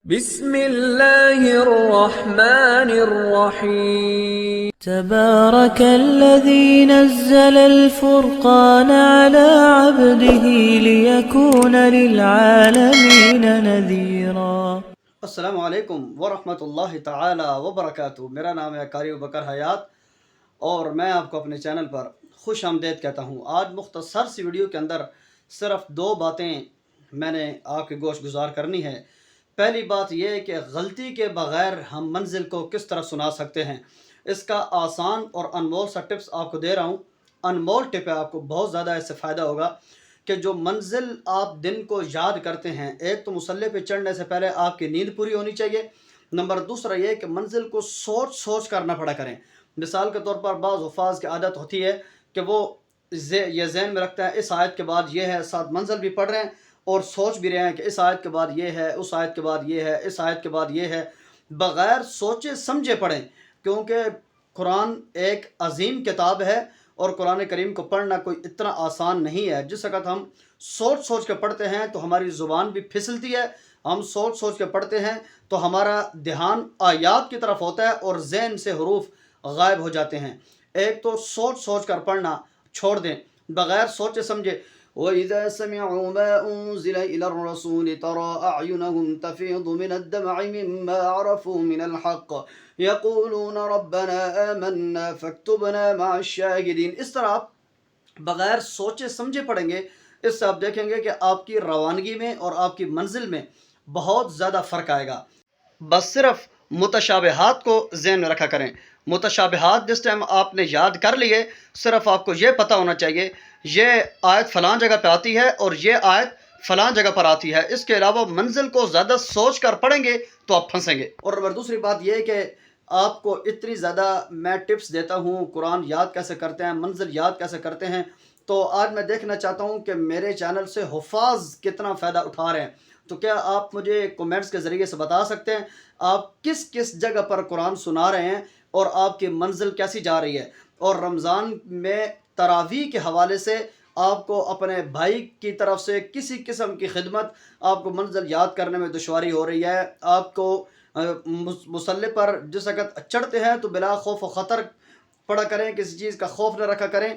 بسم اللہ الرحمن الرحیم تبارك الذي نزل الفرقان على عبده ليكون للعالمين نذيرا۔ السلام علیکم ورحمۃ اللہ تعالی وبرکاتہ۔ میرا نام ہے قاری بکر حیات اور میں آپ کو اپنے چینل پر خوش آمدید کہتا ہوں۔ آج مختصر سی ویڈیو کے اندر صرف دو باتیں میں نے آپ کے گوش گزار کرنی ہے۔ پہلی بات یہ ہے کہ غلطی کے بغیر ہم منزل کو کس طرح سنا سکتے ہیں۔ اس کا آسان اور انمول سا ٹپس آپ کو دے رہا ہوں۔ انمول ٹپ ہے، آپ کو بہت زیادہ اس سے فائدہ ہوگا کہ جو منزل آپ دن کو یاد کرتے ہیں، ایک تو مصلی پہ چڑھنے سے پہلے آپ کی نیند پوری ہونی چاہیے، نمبر دوسرا یہ کہ منزل کو سوچ سوچ کر نہ پڑھا کریں۔ مثال کے طور پر بعض حفاظ کی عادت ہوتی ہے کہ وہ یہ ذہن میں رکھتا ہے اس آیت کے بعد یہ ہے، ساتھ منزل بھی پڑھ رہے ہیں اور سوچ بھی رہے ہیں کہ اس آیت کے بعد یہ ہے، اس آیت کے بعد یہ ہے، اس آیت کے بعد یہ ہے، بغیر سوچے سمجھے پڑھیں، کیونکہ قرآن ایک عظیم کتاب ہے اور قرآن کریم کو پڑھنا کوئی اتنا آسان نہیں ہے۔ جس وقت ہم سوچ سوچ کے پڑھتے ہیں تو ہماری زبان بھی پھسلتی ہے، ہم سوچ سوچ کے پڑھتے ہیں تو ہمارا دھیان آیات کی طرف ہوتا ہے اور ذہن سے حروف غائب ہو جاتے ہیں۔ ایک تو سوچ سوچ کر پڑھنا چھوڑ دیں، بغیر سوچے سمجھے۔ وَإِذَا سَمِعُوا مَا أُنزِلَ إِلَى الرَّسُولِ تَرَىٰ أَعْيُنَهُمْ تَفِيضُ مِنَ الدَّمْعِ مِمَّا عَرَفُوا مِنَ الْحَقِّ يَقُولُونَ رَبَّنَا آمَنَّا فَاكْتُبْنَا مَعَ الشَّاهِدِينَ۔ اس طرح آپ بغیر سوچے سمجھے پڑھیں گے، اس سے آپ دیکھیں گے کہ آپ کی روانگی میں اور آپ کی منزل میں بہت زیادہ فرق آئے گا۔ بس صرف متشابہات کو ذہن میں رکھا کریں۔ متشابہات جس ٹائم آپ نے یاد کر لیے، صرف آپ کو یہ پتہ ہونا چاہیے یہ آیت فلاں جگہ پہ آتی ہے اور یہ آیت فلاں جگہ پر آتی ہے۔ اس کے علاوہ منزل کو زیادہ سوچ کر پڑھیں گے تو آپ پھنسیں گے۔ اور نمبر دوسری بات یہ کہ آپ کو اتنی زیادہ میں ٹپس دیتا ہوں قرآن یاد کیسے کرتے ہیں، منزل یاد کیسے کرتے ہیں، تو آج میں دیکھنا چاہتا ہوں کہ میرے چینل سے حفاظ کتنا فائدہ اٹھا رہے ہیں۔ تو کیا آپ مجھے کومنٹس کے ذریعے سے بتا سکتے ہیں آپ کس کس جگہ پر قرآن سنا رہے ہیں اور آپ کی منزل کیسی جا رہی ہے؟ اور رمضان میں تراویح کے حوالے سے آپ کو اپنے بھائی کی طرف سے کسی قسم کی خدمت، آپ کو منزل یاد کرنے میں دشواری ہو رہی ہے، آپ کو مصلی پر جس وقت چڑھتے ہیں تو بلا خوف و خطر پڑھا کریں، کسی چیز کا خوف نہ رکھا کریں۔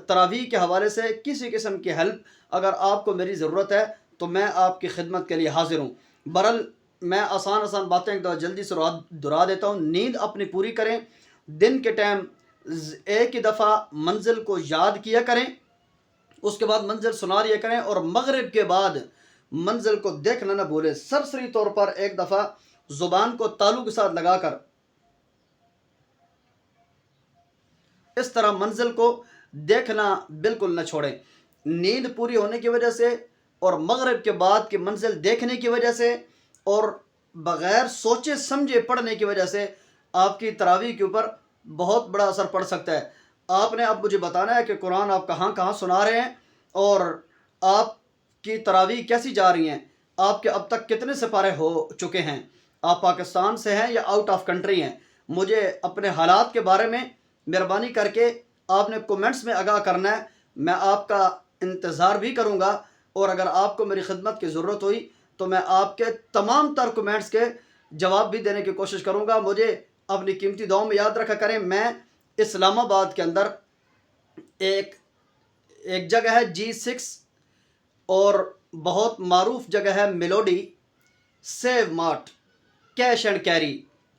تراویح کے حوالے سے کسی قسم کی ہیلپ اگر آپ کو میری ضرورت ہے تو میں آپ کی خدمت کے لیے حاضر ہوں۔ برحال میں آسان باتیں ایک دفعہ جلدی سے دہرا دیتا ہوں۔ نیند اپنی پوری کریں، دن کے ٹائم ایک ہی دفعہ منزل کو یاد کیا کریں، اس کے بعد منزل سنا لیا کریں، اور مغرب کے بعد منزل کو دیکھنا نہ بھولیں۔ سرسری طور پر ایک دفعہ زبان کو تالو کے ساتھ لگا کر اس طرح منزل کو دیکھنا بالکل نہ چھوڑیں۔ نیند پوری ہونے کی وجہ سے اور مغرب کے بعد کی منزل دیکھنے کی وجہ سے اور بغیر سوچے سمجھے پڑھنے کی وجہ سے آپ کی تراویح کے اوپر بہت بڑا اثر پڑ سکتا ہے۔ آپ نے اب مجھے بتانا ہے کہ قرآن آپ کہاں کہاں سنا رہے ہیں اور آپ کی تراویح کیسی جا رہی ہیں، آپ کے اب تک کتنے سپارے ہو چکے ہیں، آپ پاکستان سے ہیں یا آؤٹ آف کنٹری ہیں۔ مجھے اپنے حالات کے بارے میں مہربانی کر کے آپ نے کومنٹس میں آگاہ کرنا ہے، میں آپ کا انتظار بھی کروں گا، اور اگر آپ کو میری خدمت کی ضرورت ہوئی تو میں آپ کے تمام تر کومنٹس کے جواب بھی دینے کی کوشش کروں گا۔ مجھے اپنی قیمتی دعاؤں میں یاد رکھا کریں۔ میں اسلام آباد کے اندر ایک جگہ ہے G6 اور بہت معروف جگہ ہے Melody Save Mart cash and carry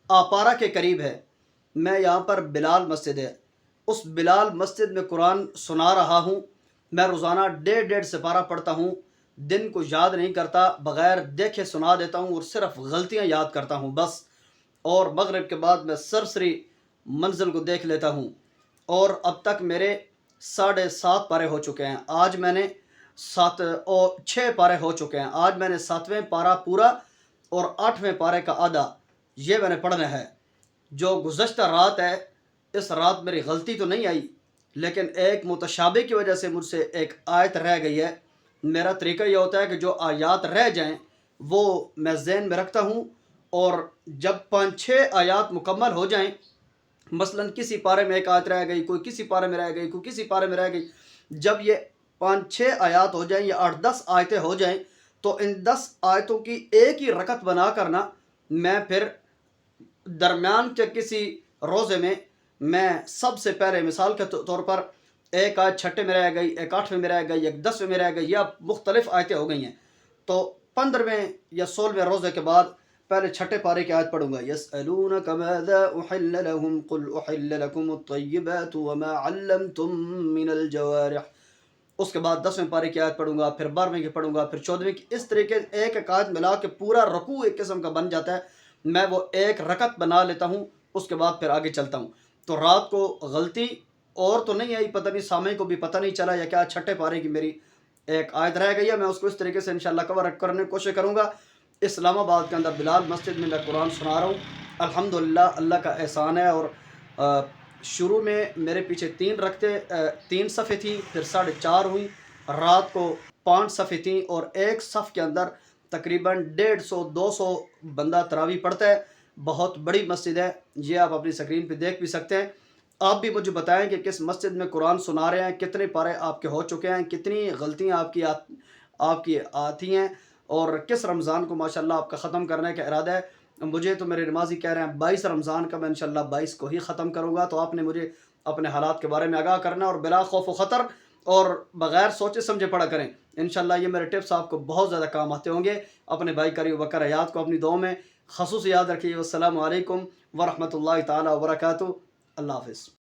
آپارا کے قریب ہے۔ میں یہاں پر بلال مسجد ہے، اس بلال مسجد میں قرآن سنا رہا ہوں۔ میں روزانہ 1.5 سپارہ پڑھتا ہوں، دن کو یاد نہیں کرتا، بغیر دیکھے سنا دیتا ہوں اور صرف غلطیاں یاد کرتا ہوں بس۔ اور مغرب کے بعد میں سرسری منزل کو دیکھ لیتا ہوں، اور اب تک میرے 7.5 پارے ہو چکے ہیں۔ آج میں نے 6 پارے ہو چکے ہیں۔ آج میں نے 7ویں پارہ پورا اور 8ویں پارے کا آدھا یہ میں نے پڑھنا ہے۔ جو گزشتہ رات ہے، اس رات میری غلطی تو نہیں آئی، لیکن ایک متشابہ کی وجہ سے مجھ سے ایک آیت رہ گئی ہے۔ میرا طریقہ یہ ہوتا ہے کہ جو آیات رہ جائیں وہ میں ذہن میں رکھتا ہوں، اور جب 5-6 آیات مکمل ہو جائیں، مثلاً کسی پارے میں ایک آیت رہ گئی، کوئی کسی پارے میں رہ گئی، کوئی کسی پارے میں رہ گئی، جب یہ 5-6 آیات ہو جائیں یا 8-10 آیتیں ہو جائیں تو ان 10 آیتوں کی ایک ہی رکعت بنا کر نا میں پھر درمیان کے کسی روزے میں سب سے پہلے مثال کے طور پر ایک آیت 6 میں رہ گئی، ایک 8 میں رہ گئی، ایک 10 میں رہ گئی، یا مختلف آیتیں ہو گئی ہیں، تو 15ویں یا 16ویں روزے کے بعد پہلے 6 پارے کی آیت پڑھوں گا، یسألونک ماذا احل لهم قل احل لكم الطیبات وما علمتم من الجوارح، اس کے بعد 10ویں پارے کی آیت پڑھوں گا، پھر 12ویں کی پڑھوں گا، پھر 14ویں کی، اس طریقے ایک آیت ملا کے پورا رکوع ایک قسم کا بن جاتا ہے، میں وہ ایک رکعت بنا لیتا ہوں، اس کے بعد پھر آگے چلتا ہوں۔ تو رات کو غلطی اور تو نہیں آئی، پتہ نہیں سامع کو بھی پتہ نہیں چلا یا کیا 6 پارے کی میری ایک آیت رہ گئی ہے، میں اس کو اس طریقے سے انشاءاللہ کور کرنے کی کوشش کروں گا۔ اسلام آباد کے اندر بلال مسجد میں قرآن سنا رہا ہوں، الحمدللہ اللہ کا احسان ہے۔ اور شروع میں میرے پیچھے 3 صفحے تھی، پھر 4.5 ہوئی، رات کو 5 صفحے تھیں، اور ایک صف کے اندر تقریباً 150-200 بندہ تراویح پڑھتا ہے۔ بہت بڑی مسجد ہے، یہ آپ اپنی سکرین پہ دیکھ بھی سکتے ہیں۔ آپ بھی مجھے بتائیں کہ کس مسجد میں قرآن سنا رہے ہیں، کتنے پارے آپ کے ہو چکے ہیں، کتنی غلطیاں آپ کی آتی ہیں، اور کس رمضان کو ماشاءاللہ آپ کا ختم کرنے کا ارادہ ہے۔ مجھے تو میرے نمازی کہہ رہے ہیں 22 رمضان کا میں انشاءاللہ 22 کو ہی ختم کروں گا، تو آپ نے مجھے اپنے حالات کے بارے میں آگاہ کرنا، اور بلا خوف و خطر اور بغیر سوچے سمجھے پڑھا کریں۔ انشاءاللہ یہ میرے ٹپس آپ کو بہت زیادہ کام آتے ہوں گے۔ اپنے بھائی قاری ابوبکر حیات کو اپنی دعاؤں میں خصوص یاد رکھیے۔ والسلام علیکم ورحمۃ اللہ تعالی وبرکاتہ۔ اللہ حافظ۔